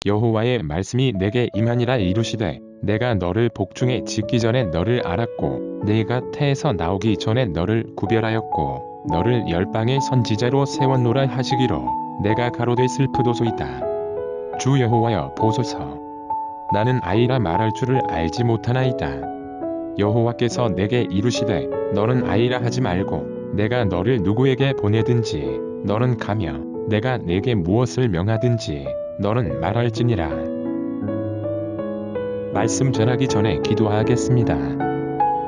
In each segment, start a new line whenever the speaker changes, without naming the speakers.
여호와의 말씀이 내게 임하니라. 이루시되 내가 너를 복중에 짓기 전에 너를 알았고 네가 태에서 나오기 전에 너를 구별하였고 너를 열방의 선지자로 세웠노라 하시기로 내가 가로되 슬프도소이다. 주 여호와여 보소서. 나는 아이라 말할 줄을 알지 못하나이다. 여호와께서 내게 이루시되 너는 아이라 하지 말고 내가 너를 누구에게 보내든지 너는 가며 내가 내게 무엇을 명하든지 너는 말할지니라. 말씀 전하기 전에 기도하겠습니다.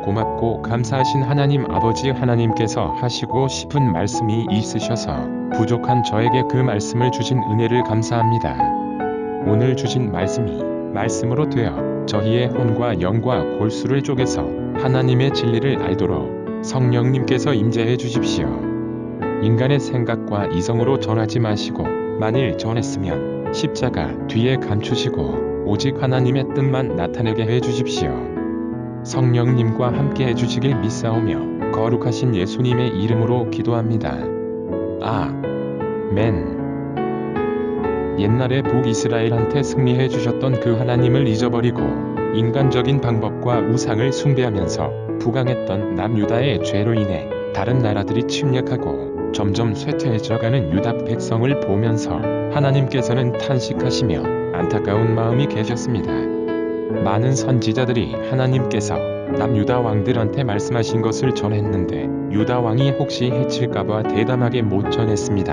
고맙고 감사하신 하나님 아버지, 하나님께서 하시고 싶은 말씀이 있으셔서 부족한 저에게 그 말씀을 주신 은혜를 감사합니다. 오늘 주신 말씀이 말씀으로 되어 저희의 혼과 영과 골수를 쪼개서 하나님의 진리를 알도록 성령님께서 임재해 주십시오. 인간의 생각과 이성으로 전하지 마시고 만일 전했으면 십자가 뒤에 감추시고 오직 하나님의 뜻만 나타내게 해 주십시오. 성령님과 함께 해 주시길 믿사오며 거룩하신 예수님의 이름으로 기도합니다. 아멘. 옛날에 북이스라엘한테 승리해 주셨던 그 하나님을 잊어버리고 인간적인 방법과 우상을 숭배하면서 부강했던 남유다의 죄로 인해 다른 나라들이 침략하고 점점 쇠퇴해져가는 유다 백성을 보면서 하나님께서는 탄식하시며 안타까운 마음이 계셨습니다. 많은 선지자들이 하나님께서 남유다 왕들한테 말씀하신 것을 전했는데 유다 왕이 혹시 해칠까봐 대담하게 못 전했습니다.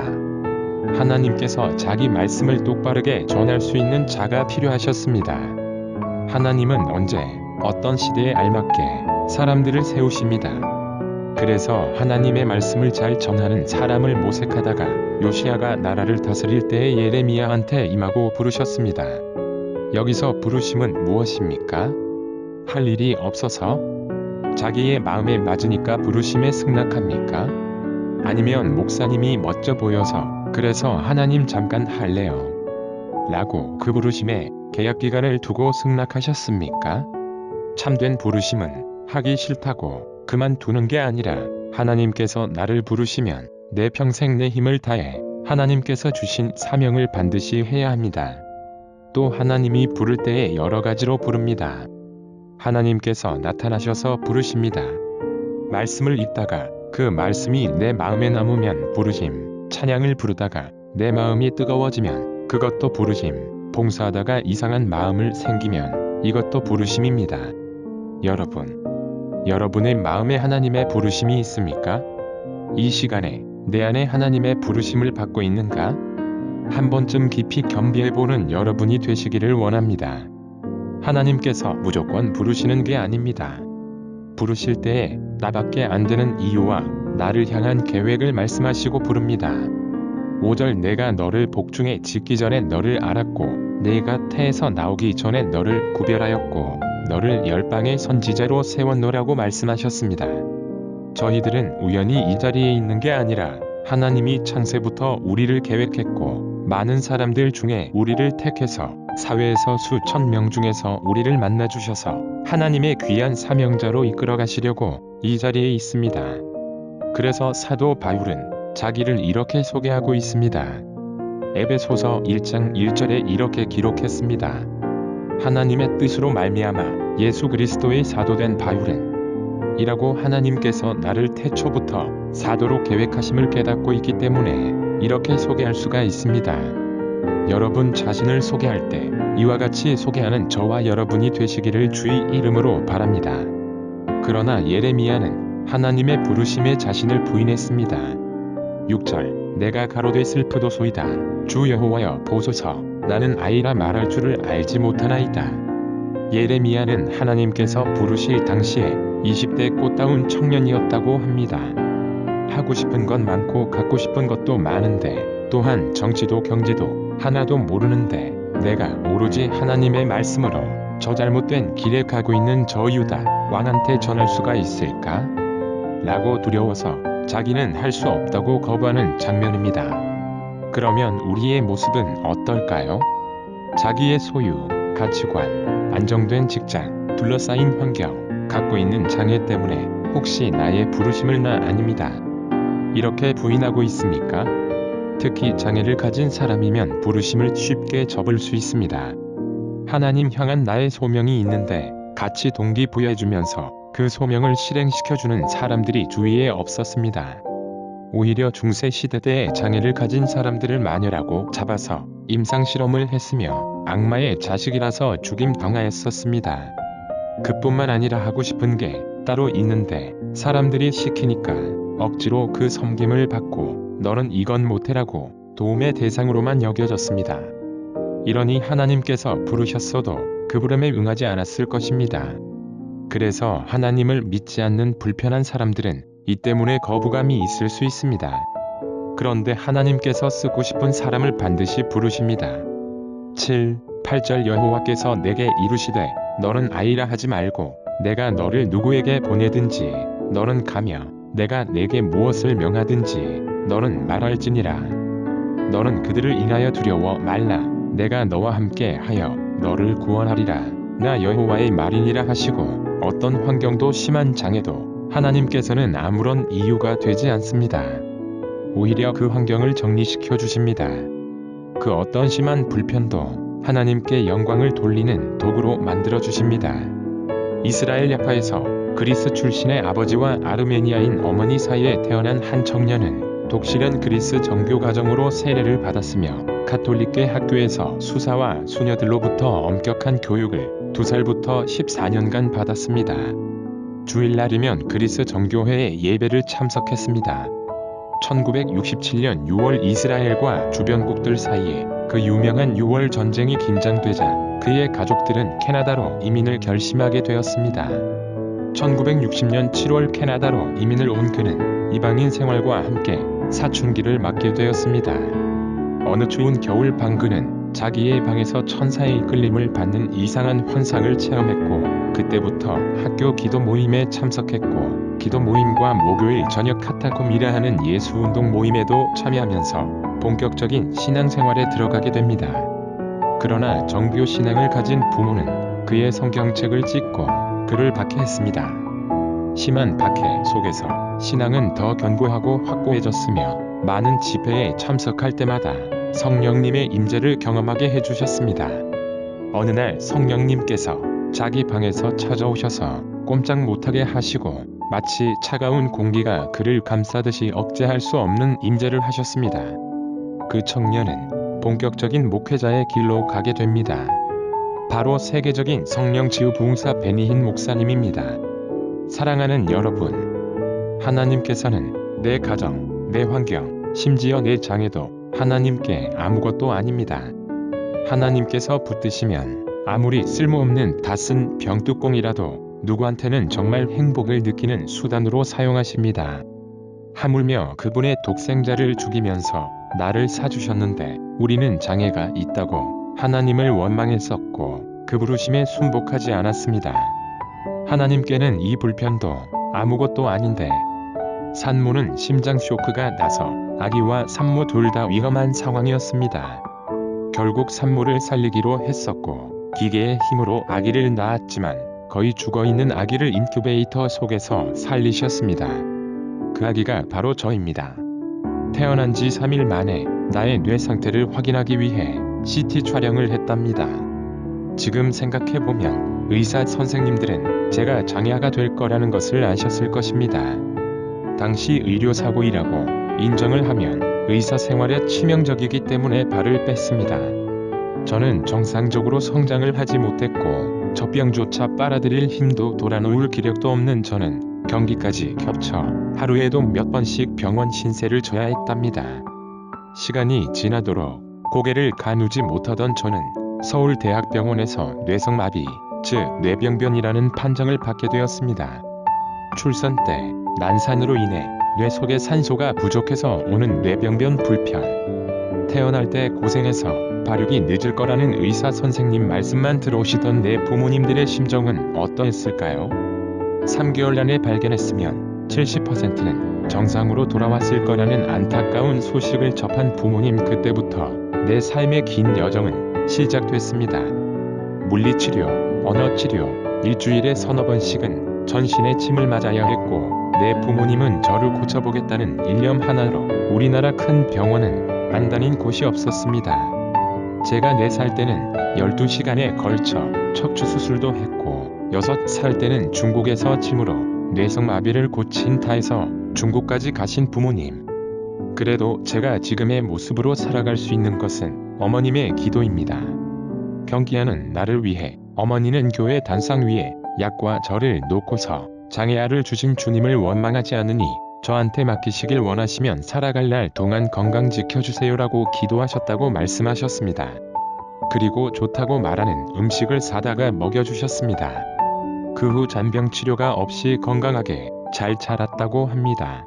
하나님께서 자기 말씀을 똑바르게 전할 수 있는 자가 필요하셨습니다. 하나님은 언제 어떤 시대에 알맞게 사람들을 세우십니다. 그래서 하나님의 말씀을 잘 전하는 사람을 모색하다가 요시야가 나라를 다스릴 때에 예레미야한테 임하고 부르셨습니다. 여기서 부르심은 무엇입니까? 할 일이 없어서? 자기의 마음에 맞으니까 부르심에 승낙합니까? 아니면 목사님이 멋져 보여서 그래서 하나님 잠깐 할래요 라고 그 부르심에 계약기간을 두고 승낙하셨습니까? 참된 부르심은 하기 싫다고 그만두는 게 아니라 하나님께서 나를 부르시면 내 평생 내 힘을 다해 하나님께서 주신 사명을 반드시 해야 합니다. 또 하나님이 부를 때에 여러 가지로 부릅니다. 하나님께서 나타나셔서 부르십니다. 말씀을 읽다가 그 말씀이 내 마음에 남으면 부르심, 찬양을 부르다가 내 마음이 뜨거워지면 그것도 부르심, 봉사하다가 이상한 마음을 생기면 이것도 부르심입니다. 여러분의 마음에 하나님의 부르심이 있습니까? 이 시간에 내 안에 하나님의 부르심을 받고 있는가? 한 번쯤 깊이 겸비해보는 여러분이 되시기를 원합니다. 하나님께서 무조건 부르시는 게 아닙니다. 부르실 때에 나밖에 안 되는 이유와 나를 향한 계획을 말씀하시고 부릅니다. 5절 내가 너를 복중에 짓기 전에 너를 알았고 네가 태에서 나오기 전에 너를 구별하였고 너를 열방의 선지자로 세웠노라고 말씀하셨습니다. 저희들은 우연히 이 자리에 있는 게 아니라 하나님이 창세부터 우리를 계획했고 많은 사람들 중에 우리를 택해서 사회에서 수천 명 중에서 우리를 만나주셔서 하나님의 귀한 사명자로 이끌어 가시려고 이 자리에 있습니다. 그래서 사도 바울은 자기를 이렇게 소개하고 있습니다. 에베소서 1장 1절에 이렇게 기록했습니다. 하나님의 뜻으로 말미암아 예수 그리스도의 사도된 바울은 이라고 하나님께서 나를 태초부터 사도로 계획하심을 깨닫고 있기 때문에 이렇게 소개할 수가 있습니다. 여러분 자신을 소개할 때 이와 같이 소개하는 저와 여러분이 되시기를 주의 이름으로 바랍니다. 그러나 예레미야는 하나님의 부르심에 자신을 부인했습니다. 6절 내가 가로되 슬프도소이다. 주 여호와여 보소서. 나는 아이라 말할 줄을 알지 못하나이다. 예레미야는 하나님께서 부르실 당시에 20대 꽃다운 청년이었다고 합니다. 하고 싶은 건 많고 갖고 싶은 것도 많은데 또한 정치도 경제도 하나도 모르는데 내가 오로지 하나님의 말씀으로 저 잘못된 길에 가고 있는 저 유다 왕한테 전할 수가 있을까? 라고 두려워서 자기는 할 수 없다고 거부하는 장면입니다. 그러면 우리의 모습은 어떨까요? 자기의 소유, 가치관, 안정된 직장, 둘러싸인 환경, 갖고 있는 장애 때문에 혹시 나의 부르심을 나 아닙니다. 이렇게 부인하고 있습니까? 특히 장애를 가진 사람이면 부르심을 쉽게 접을 수 있습니다. 하나님 향한 나의 소명이 있는데 같이 동기부여해주면서 그 소명을 실행시켜주는 사람들이 주위에 없었습니다. 오히려 중세 시대 때에 장애를 가진 사람들을 마녀라고 잡아서 임상실험을 했으며 악마의 자식이라서 죽임 당하였었습니다. 그뿐만 아니라 하고 싶은 게 따로 있는데 사람들이 시키니까 억지로 그 섬김을 받고 너는 이건 못해라고 도움의 대상으로만 여겨졌습니다. 이러니 하나님께서 부르셨어도 그 부름에 응하지 않았을 것입니다. 그래서 하나님을 믿지 않는 불편한 사람들은 이 때문에 거부감이 있을 수 있습니다. 그런데 하나님께서 쓰고 싶은 사람을 반드시 부르십니다. 7, 8절 여호와께서 내게 이르시되 너는 아이라 하지 말고 내가 너를 누구에게 보내든지 너는 가며 내가 내게 무엇을 명하든지 너는 말할지니라. 너는 그들을 인하여 두려워 말라. 내가 너와 함께 하여 너를 구원하리라. 나 여호와의 말이니라 하시고 어떤 환경도 심한 장애도 하나님께서는 아무런 이유가 되지 않습니다. 오히려 그 환경을 정리시켜 주십니다. 그 어떤 심한 불편도 하나님께 영광을 돌리는 도구로 만들어 주십니다. 이스라엘 야파에서 그리스 출신의 아버지와 아르메니아인 어머니 사이에 태어난 한 청년은 독실한 그리스 정교 가정으로 세례를 받았으며 가톨릭계 학교에서 수사와 수녀들로부터 엄격한 교육을 2살부터 14년간 받았습니다. 주일날이면 그리스 정교회의 예배를 참석했습니다. 1967년 6월 이스라엘과 주변국들 사이에 그 유명한 6월 전쟁이 긴장되자 그의 가족들은 캐나다로 이민을 결심하게 되었습니다. 1960년 7월 캐나다로 이민을 온 그는 이방인 생활과 함께 사춘기를 맞게 되었습니다. 어느 추운 겨울 밤 그는 자기의 방에서 천사의 이끌림을 받는 이상한 환상을 체험했고 그때부터 학교 기도 모임에 참석했고 기도 모임과 목요일 저녁 카타콤이라 하는 예수운동 모임에도 참여하면서 본격적인 신앙생활에 들어가게 됩니다. 그러나 정교 신앙을 가진 부모는 그의 성경책을 찢고 그를 박해했습니다. 심한 박해 속에서 신앙은 더 견고하고 확고해졌으며 많은 집회에 참석할 때마다 성령님의 임재를 경험하게 해주셨습니다. 어느 날 성령님께서 자기 방에서 찾아오셔서 꼼짝 못하게 하시고 마치 차가운 공기가 그를 감싸듯이 억제할 수 없는 임재를 하셨습니다. 그 청년은 본격적인 목회자의 길로 가게 됩니다. 바로 세계적인 성령치유 부흥사 베니힌 목사님입니다. 사랑하는 여러분, 하나님께서는 내 가정, 내 환경, 심지어 내 장애도 하나님께 아무것도 아닙니다. 하나님께서 붙드시면 아무리 쓸모없는 다 쓴 병뚜껑이라도 누구한테는 정말 행복을 느끼는 수단으로 사용하십니다. 하물며 그분의 독생자를 죽이면서 나를 사주셨는데 우리는 장애가 있다고 하나님을 원망했었고 그 부르심에 순복하지 않았습니다. 하나님께는 이 불편도 아무것도 아닌데 산모는 심장 쇼크가 나서 아기와 산모 둘 다 위험한 상황이었습니다. 결국 산모를 살리기로 했었고 기계의 힘으로 아기를 낳았지만 거의 죽어있는 아기를 인큐베이터 속에서 살리셨습니다. 그 아기가 바로 저입니다. 태어난 지 3일 만에 나의 뇌 상태를 확인하기 위해 CT 촬영을 했답니다. 지금 생각해보면 의사 선생님들은 제가 장애아가 될 거라는 것을 아셨을 것입니다. 당시 의료사고이라고 인정을 하면 의사 생활에 치명적이기 때문에 발을 뺐습니다. 저는 정상적으로 성장을 하지 못했고 젖병조차 빨아들일 힘도 돌아놓을 기력도 없는 저는 경기까지 겹쳐 하루에도 몇 번씩 병원 신세를 져야 했답니다. 시간이 지나도록 고개를 가누지 못하던 저는 서울대학병원에서 뇌성마비, 즉 뇌병변이라는 판정을 받게 되었습니다. 출산 때 난산으로 인해 뇌 속에 산소가 부족해서 오는 뇌병변 불편. 태어날 때 고생해서 발육이 늦을 거라는 의사 선생님 말씀만 들어오시던 내 부모님들의 심정은 어떠했을까요? 3개월 안에 발견했으면 70%는 정상으로 돌아왔을 거라는 안타까운 소식을 접한 부모님 그때부터 내 삶의 긴 여정은 시작됐습니다. 물리치료, 언어치료, 일주일에 서너 번씩은 전신에 침을 맞아야 했고 내 부모님은 저를 고쳐보겠다는 일념 하나로 우리나라 큰 병원은 안 다닌 곳이 없었습니다. 제가 4살 때는 12시간에 걸쳐 척추 수술도 했고 6살 때는 중국에서 침으로 뇌성마비를 고친 타에서 중국까지 가신 부모님. 그래도 제가 지금의 모습으로 살아갈 수 있는 것은 어머님의 기도입니다. 경기하는 나를 위해 어머니는 교회 단상 위에 약과 저를 놓고서 장애아를 주신 주님을 원망하지 않으니 저한테 맡기시길 원하시면 살아갈 날 동안 건강 지켜주세요라고 기도하셨다고 말씀하셨습니다. 그리고 좋다고 말하는 음식을 사다가 먹여주셨습니다. 그 후 잔병 치료가 없이 건강하게 잘 자랐다고 합니다.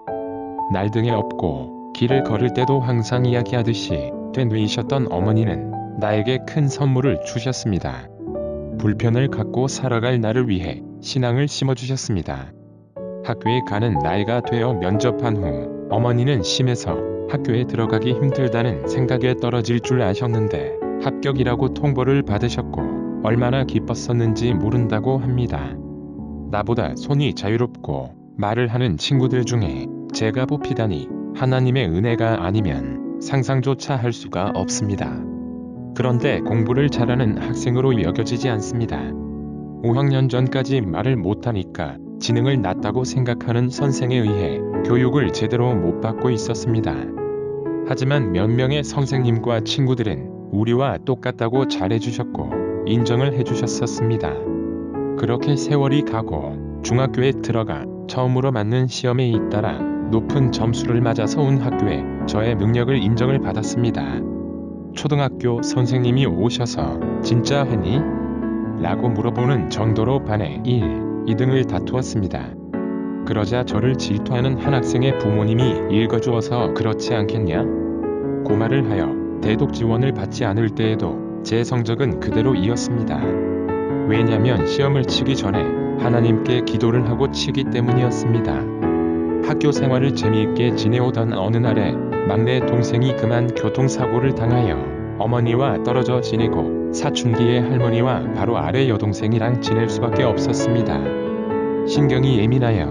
날등에 업고 길을 걸을 때도 항상 이야기하듯이 되뇌이셨던 어머니는 나에게 큰 선물을 주셨습니다. 불편을 갖고 살아갈 나를 위해 신앙을 심어주셨습니다. 학교에 가는 나이가 되어 면접한 후 어머니는 심해서 학교에 들어가기 힘들다는 생각에 떨어질 줄 아셨는데 합격이라고 통보를 받으셨고 얼마나 기뻤었는지 모른다고 합니다. 나보다 손이 자유롭고 말을 하는 친구들 중에 제가 뽑히다니 하나님의 은혜가 아니면 상상조차 할 수가 없습니다. 그런데 공부를 잘하는 학생으로 여겨지지 않습니다. 5학년 전까지 말을 못하니까 지능을 낮다고 생각하는 선생에 의해 교육을 제대로 못 받고 있었습니다. 하지만 몇 명의 선생님과 친구들은 우리와 똑같다고 잘해주셨고 인정을 해주셨었습니다. 그렇게 세월이 가고 중학교에 들어가 처음으로 맞는 시험에 잇따라 높은 점수를 맞아서 온 학교에 저의 능력을 인정을 받았습니다. 초등학교 선생님이 오셔서 진짜 했니? 라고 물어보는 정도로 반에 1, 2등을 다투었습니다. 그러자 저를 질투하는 한 학생의 부모님이 읽어주어서 그렇지 않겠냐? 고 말을 하여 대독 지원을 받지 않을 때에도 제 성적은 그대로 이었습니다. 왜냐면 시험을 치기 전에 하나님께 기도를 하고 치기 때문이었습니다. 학교 생활을 재미있게 지내오던 어느 날에 막내 동생이 그만 교통사고를 당하여 어머니와 떨어져 지내고 사춘기의 할머니와 바로 아래 여동생이랑 지낼 수밖에 없었습니다. 신경이 예민하여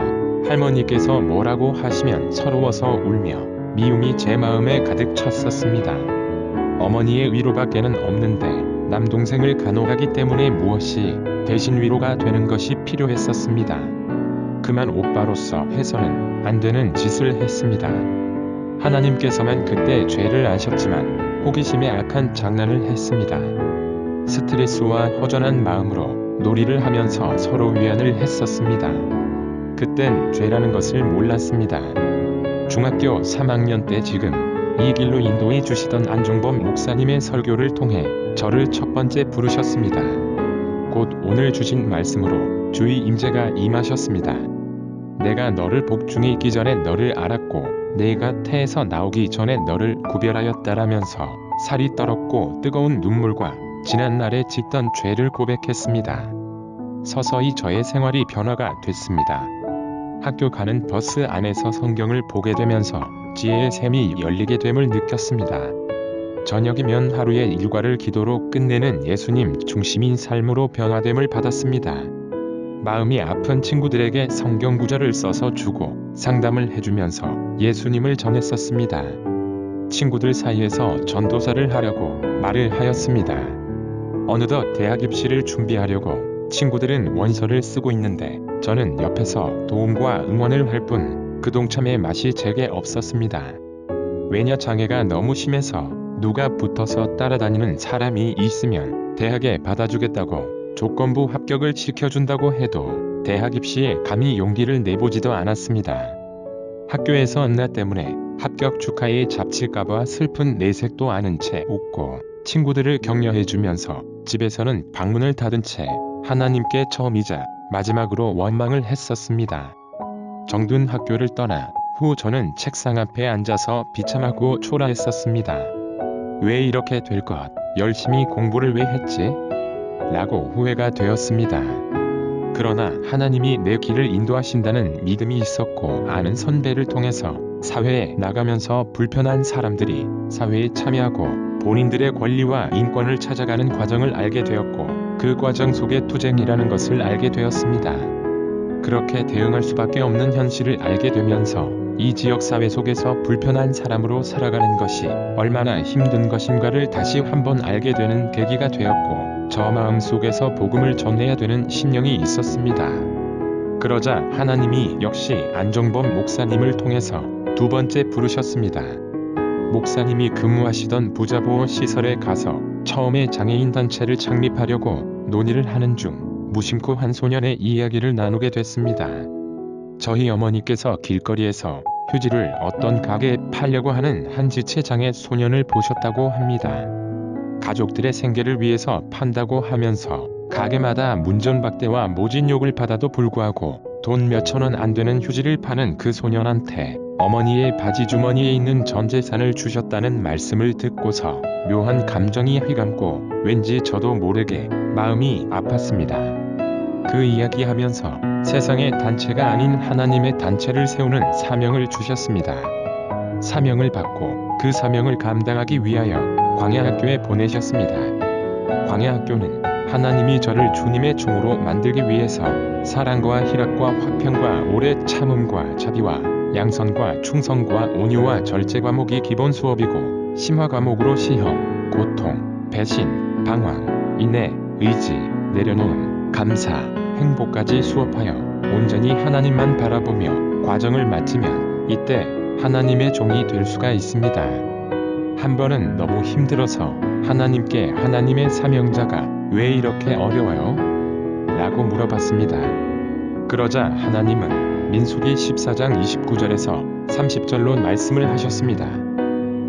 할머니께서 뭐라고 하시면 서러워서 울며 미움이 제 마음에 가득 찼었습니다. 어머니의 위로밖에는 없는데 남동생을 간호하기 때문에 무엇이 대신 위로가 되는 것이 필요했었습니다. 그만 오빠로서 해서는 안 되는 짓을 했습니다. 하나님께서만 그때 죄를 아셨지만 호기심에 악한 장난을 했습니다. 스트레스와 허전한 마음으로 놀이를 하면서 서로 위안을 했었습니다. 그땐 죄라는 것을 몰랐습니다. 중학교 3학년 때 지금 이 길로 인도해 주시던 안종범 목사님의 설교를 통해 저를 첫 번째 부르셨습니다. 곧 오늘 주신 말씀으로 주의 임재가 임하셨습니다. 내가 너를 복중에 있기 전에 너를 알았고 내가 태에서 나오기 전에 너를 구별하였다라면서 살이 떨었고 뜨거운 눈물과 지난날에 짓던 죄를 고백했습니다. 서서히 저의 생활이 변화가 됐습니다. 학교 가는 버스 안에서 성경을 보게 되면서 지혜의 샘이 열리게 됨을 느꼈습니다. 저녁이면 하루의 일과를 기도로 끝내는 예수님 중심인 삶으로 변화됨을 받았습니다. 마음이 아픈 친구들에게 성경 구절을 써서 주고 상담을 해주면서 예수님을 전했었습니다. 친구들 사이에서 전도사를 하려고 말을 하였습니다. 어느덧 대학 입시를 준비하려고 친구들은 원서를 쓰고 있는데 저는 옆에서 도움과 응원을 할 뿐 그 동참의 맛이 제게 없었습니다. 왜냐 장애가 너무 심해서 누가 붙어서 따라다니는 사람이 있으면 대학에 받아주겠다고 조건부 합격을 시켜준다고 해도 대학 입시에 감히 용기를 내보지도 않았습니다. 학교에서 나 때문에 합격 축하에 잡칠까봐 슬픈 내색도 않은 채 웃고 친구들을 격려해주면서 집에서는 방문을 닫은 채 하나님께 처음이자 마지막으로 원망을 했었습니다. 정든 학교를 떠나 후 저는 책상 앞에 앉아서 비참하고 초라했었습니다. 왜 이렇게 될 것, 열심히 공부를 왜 했지? 라고 후회가 되었습니다. 그러나 하나님이 내 길을 인도하신다는 믿음이 있었고 아는 선배를 통해서 사회에 나가면서 불편한 사람들이 사회에 참여하고 본인들의 권리와 인권을 찾아가는 과정을 알게 되었고 그 과정 속에 투쟁이라는 것을 알게 되었습니다. 그렇게 대응할 수밖에 없는 현실을 알게 되면서 이 지역사회 속에서 불편한 사람으로 살아가는 것이 얼마나 힘든 것인가를 다시 한번 알게 되는 계기가 되었고, 저 마음 속에서 복음을 전해야 되는 심령이 있었습니다. 그러자 하나님이 역시 안정범 목사님을 통해서 두 번째 부르셨습니다. 목사님이 근무하시던 부자보호 시설에 가서 처음에 장애인 단체를 창립하려고 논의를 하는 중 무심코 한 소년의 이야기를 나누게 됐습니다. 저희 어머니께서 길거리에서 휴지를 어떤 가게에 팔려고 하는 한 지체장애 소년을 보셨다고 합니다. 가족들의 생계를 위해서 판다고 하면서 가게마다 문전박대와 모진욕을 받아도 불구하고 돈 몇천 원 안 되는 휴지를 파는 그 소년한테 어머니의 바지 주머니에 있는 전 재산을 주셨다는 말씀을 듣고서 묘한 감정이 휘감고 왠지 저도 모르게 마음이 아팠습니다. 그 이야기하면서 세상의 단체가 아닌 하나님의 단체를 세우는 사명을 주셨습니다. 사명을 받고 그 사명을 감당하기 위하여 광야학교에 보내셨습니다. 광야학교는 하나님이 저를 주님의 종으로 만들기 위해서 사랑과 희락과 화평과 오래 참음과 자비와 양선과 충성과 온유와 절제 과목이 기본 수업이고, 심화 과목으로 시험, 고통, 배신, 방황, 인내, 의지, 내려놓음, 감사, 행복까지 수업하여 온전히 하나님만 바라보며 과정을 마치면 이때 하나님의 종이 될 수가 있습니다. 한 번은 너무 힘들어서 하나님께 하나님의 사명자가 왜 이렇게 어려워요? 라고 물어봤습니다. 그러자 하나님은 민수기 14장 29절에서 30절로 말씀을 하셨습니다.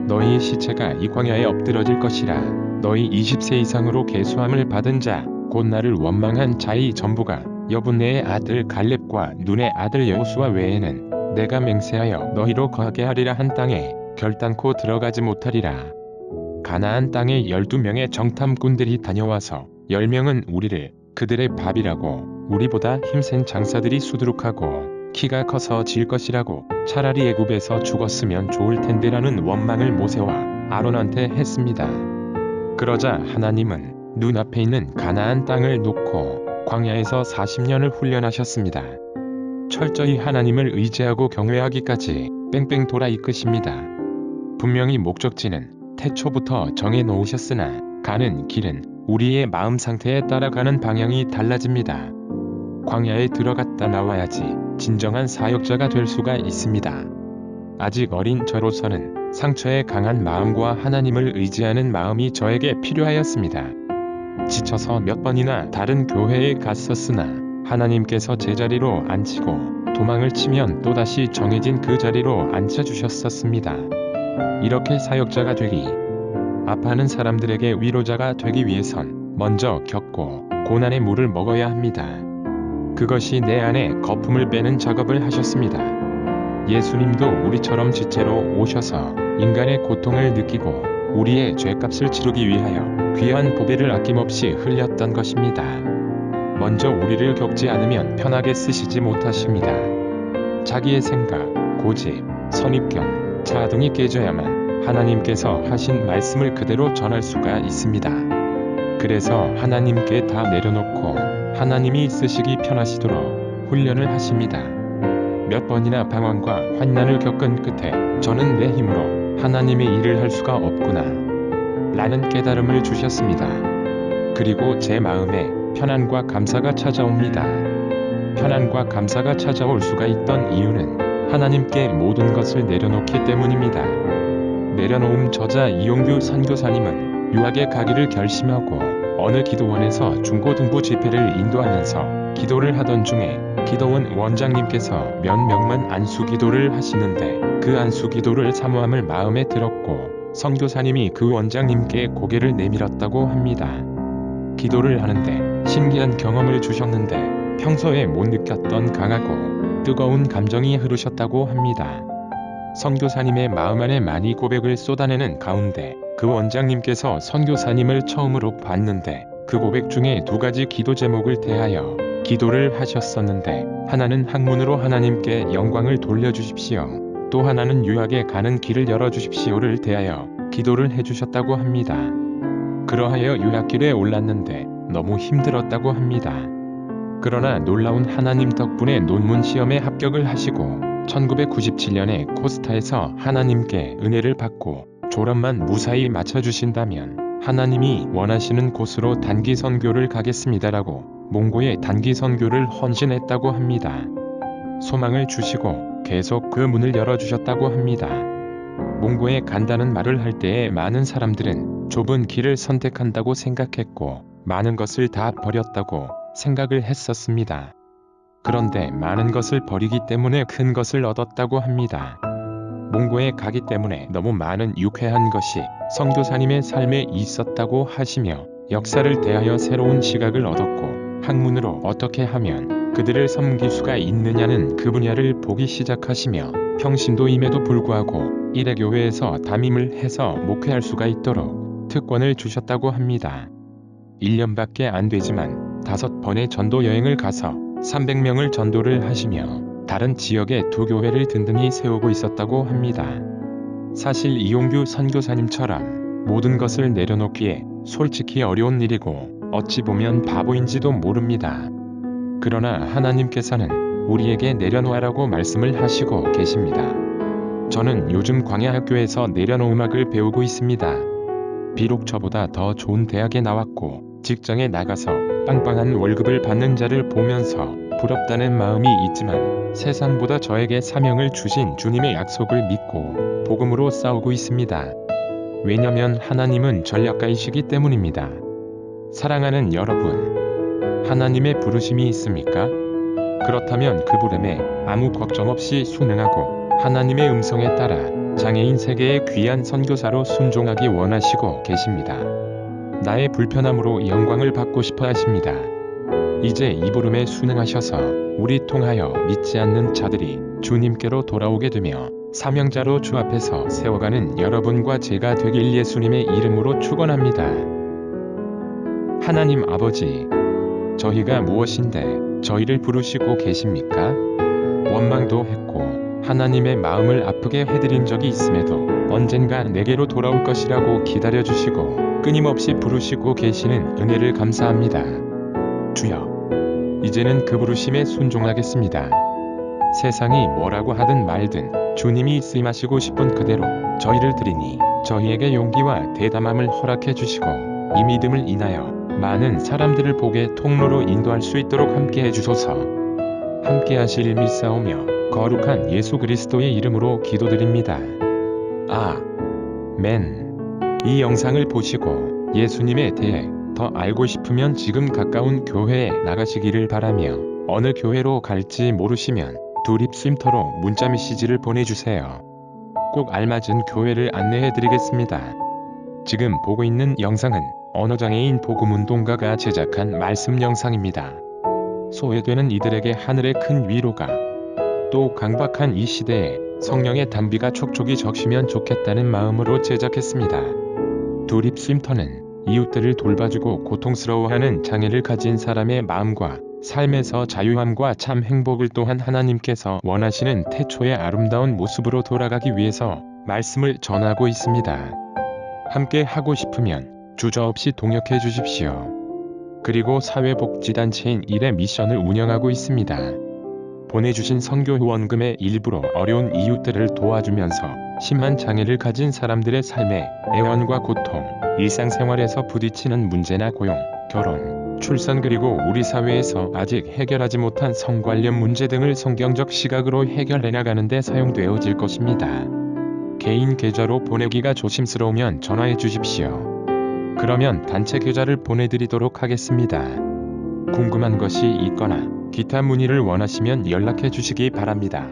너희의 시체가 이 광야에 엎드러질 것이라. 너희 20세 이상으로 계수함을 받은 자 곧 나를 원망한 자의 전부가 여분네의 아들 갈렙과 눈의 아들 여호수아 외에는 내가 맹세하여 너희로 거하게 하리라 한 땅에 결단코 들어가지 못하리라. 가나안 땅에 12명의 정탐꾼들이 다녀와서 10명은 우리를 그들의 밥이라고, 우리보다 힘센 장사들이 수두룩하고 키가 커서 질 것이라고, 차라리 애굽에서 죽었으면 좋을 텐데라는 원망을 모세와 아론한테 했습니다. 그러자 하나님은 눈앞에 있는 가나안 땅을 놓고 광야에서 40년을 훈련하셨습니다. 철저히 하나님을 의지하고 경외하기까지 뺑뺑 돌아 이끄십니다. 분명히 목적지는 태초부터 정해 놓으셨으나 가는 길은 우리의 마음 상태에 따라 가는 방향이 달라집니다. 광야에 들어갔다 나와야지 진정한 사역자가 될 수가 있습니다. 아직 어린 저로서는 상처에 강한 마음과 하나님을 의지하는 마음이 저에게 필요하였습니다. 지쳐서 몇 번이나 다른 교회에 갔었으나 하나님께서 제자리로 앉히고 도망을 치면 또다시 정해진 그 자리로 앉혀주셨었습니다. 이렇게 사역자가 되기, 아파하는 사람들에게 위로자가 되기 위해선 먼저 겪고 고난의 물을 먹어야 합니다. 그것이 내 안에 거품을 빼는 작업을 하셨습니다. 예수님도 우리처럼 지체로 오셔서 인간의 고통을 느끼고 우리의 죄값을 치르기 위하여 귀한 보배를 아낌없이 흘렸던 것입니다. 먼저 우리를 겪지 않으면 편하게 쓰시지 못하십니다. 자기의 생각, 고집, 선입견, 자등이 깨져야만 하나님께서 하신 말씀을 그대로 전할 수가 있습니다. 그래서 하나님께 다 내려놓고 하나님이 쓰시기 편하시도록 훈련을 하십니다. 몇 번이나 방황과 환난을 겪은 끝에 저는 내 힘으로 하나님의 일을 할 수가 없구나 라는 깨달음을 주셨습니다. 그리고 제 마음에 편안과 감사가 찾아옵니다. 편안과 감사가 찾아올 수가 있던 이유는 하나님께 모든 것을 내려놓기 때문입니다. 내려놓음 저자 이용규 선교사님은 유학에 가기를 결심하고 어느 기도원에서 중고등부 집회를 인도하면서 기도를 하던 중에 기도원 원장님께서 몇 명만 안수기도를 하시는데 그 안수기도를 사모함을 마음에 들었고 선교사님이 그 원장님께 고개를 내밀었다고 합니다. 기도를 하는데 신기한 경험을 주셨는데 평소에 못 느꼈던 강하고 뜨거운 감정이 흐르셨다고 합니다. 선교사님의 마음 안에 많이 고백을 쏟아내는 가운데 그 원장님께서 선교사님을 처음으로 봤는데 그 고백 중에 두 가지 기도 제목을 대하여 기도를 하셨었는데, 하나는 학문으로 하나님께 영광을 돌려주십시오, 또 하나는 유학에 가는 길을 열어주십시오를 대하여 기도를 해주셨다고 합니다. 그러하여 유학길에 올랐는데 너무 힘들었다고 합니다. 그러나 놀라운 하나님 덕분에 논문 시험에 합격을 하시고 1997년에 코스타에서 하나님께 은혜를 받고 졸업만 무사히 마쳐주신다면 하나님이 원하시는 곳으로 단기 선교를 가겠습니다라고 몽고에 단기 선교를 헌신했다고 합니다. 소망을 주시고 계속 그 문을 열어주셨다고 합니다. 몽고에 간다는 말을 할 때에 많은 사람들은 좁은 길을 선택한다고 생각했고 많은 것을 다 버렸다고 생각을 했었습니다. 그런데 많은 것을 버리기 때문에 큰 것을 얻었다고 합니다. 몽고에 가기 때문에 너무 많은 유쾌한 것이 선교사님의 삶에 있었다고 하시며 역사를 대하여 새로운 시각을 얻었고 학문으로 어떻게 하면 그들을 섬길 수가 있느냐는 그 분야를 보기 시작하시며 평신도임에도 불구하고 일회교회에서 담임을 해서 목회할 수가 있도록 특권을 주셨다고 합니다. 1년밖에 안 되지만 5번의 전도 여행을 가서 300명을 전도를 하시며 다른 지역에 2교회를 든든히 세우고 있었다고 합니다. 사실 이용규 선교사님처럼 모든 것을 내려놓기에 솔직히 어려운 일이고 어찌 보면 바보인지도 모릅니다. 그러나 하나님께서는 우리에게 내려놓으라고 말씀을 하시고 계십니다. 저는 요즘 광야학교에서 내려놓은 음악을 배우고 있습니다. 비록 저보다 더 좋은 대학에 나왔고 직장에 나가서 빵빵한 월급을 받는 자를 보면서 부럽다는 마음이 있지만 세상보다 저에게 사명을 주신 주님의 약속을 믿고 복음으로 싸우고 있습니다. 왜냐면 하나님은 전략가이시기 때문입니다. 사랑하는 여러분, 하나님의 부르심이 있습니까? 그렇다면 그 부름에 아무 걱정 없이 순응하고 하나님의 음성에 따라 장애인 세계의 귀한 선교사로 순종하기 원하시고 계십니다. 나의 불편함으로 영광을 받고 싶어 하십니다. 이제 이 부름에 순응하셔서 우리 통하여 믿지 않는 자들이 주님께로 돌아오게 되며 사명자로 주 앞에서 세워가는 여러분과 제가 되길 예수님의 이름으로 축원합니다. 하나님 아버지, 저희가 무엇인데 저희를 부르시고 계십니까? 원망도 했고 하나님의 마음을 아프게 해드린 적이 있음에도 언젠가 내게로 돌아올 것이라고 기다려주시고 끊임없이 부르시고 계시는 은혜를 감사합니다. 주여, 이제는 그 부르심에 순종하겠습니다. 세상이 뭐라고 하든 말든 주님이 쓰임하시고 싶은 그대로 저희를 드리니 저희에게 용기와 대담함을 허락해 주시고 이 믿음을 인하여 많은 사람들을 복의 통로로 인도할 수 있도록 함께해 주소서. 함께하실 믿사오며 거룩한 예수 그리스도의 이름으로 기도드립니다. 아멘. 이 영상을 보시고 예수님에 대해 더 알고 싶으면 지금 가까운 교회에 나가시기를 바라며 어느 교회로 갈지 모르시면 두립쉼터로 문자 메시지를 보내주세요. 꼭 알맞은 교회를 안내해드리겠습니다. 지금 보고 있는 영상은 언어장애인 복음운동가가 제작한 말씀 영상입니다. 소외되는 이들에게 하늘의 큰 위로가, 또 강박한 이 시대에 성령의 단비가 촉촉이 적시면 좋겠다는 마음으로 제작했습니다. 두립쉼터는 이웃들을 돌봐주고 고통스러워하는 장애를 가진 사람의 마음과 삶에서 자유함과 참 행복을 또한 하나님께서 원하시는 태초의 아름다운 모습으로 돌아가기 위해서 말씀을 전하고 있습니다. 함께 하고 싶으면 주저없이 동역해 주십시오. 그리고 사회복지단체인 일의 미션을 운영하고 있습니다. 보내주신 선교 후원금의 일부로 어려운 이웃들을 도와주면서 심한 장애를 가진 사람들의 삶에 애원과 고통, 일상생활에서 부딪히는 문제나 고용, 결혼, 출산 그리고 우리 사회에서 아직 해결하지 못한 성 관련 문제 등을 성경적 시각으로 해결해 나가는 데 사용되어질 것입니다. 개인 계좌로 보내기가 조심스러우면 전화해 주십시오. 그러면 단체 계좌를 보내드리도록 하겠습니다. 궁금한 것이 있거나 기타 문의를 원하시면 연락해 주시기 바랍니다.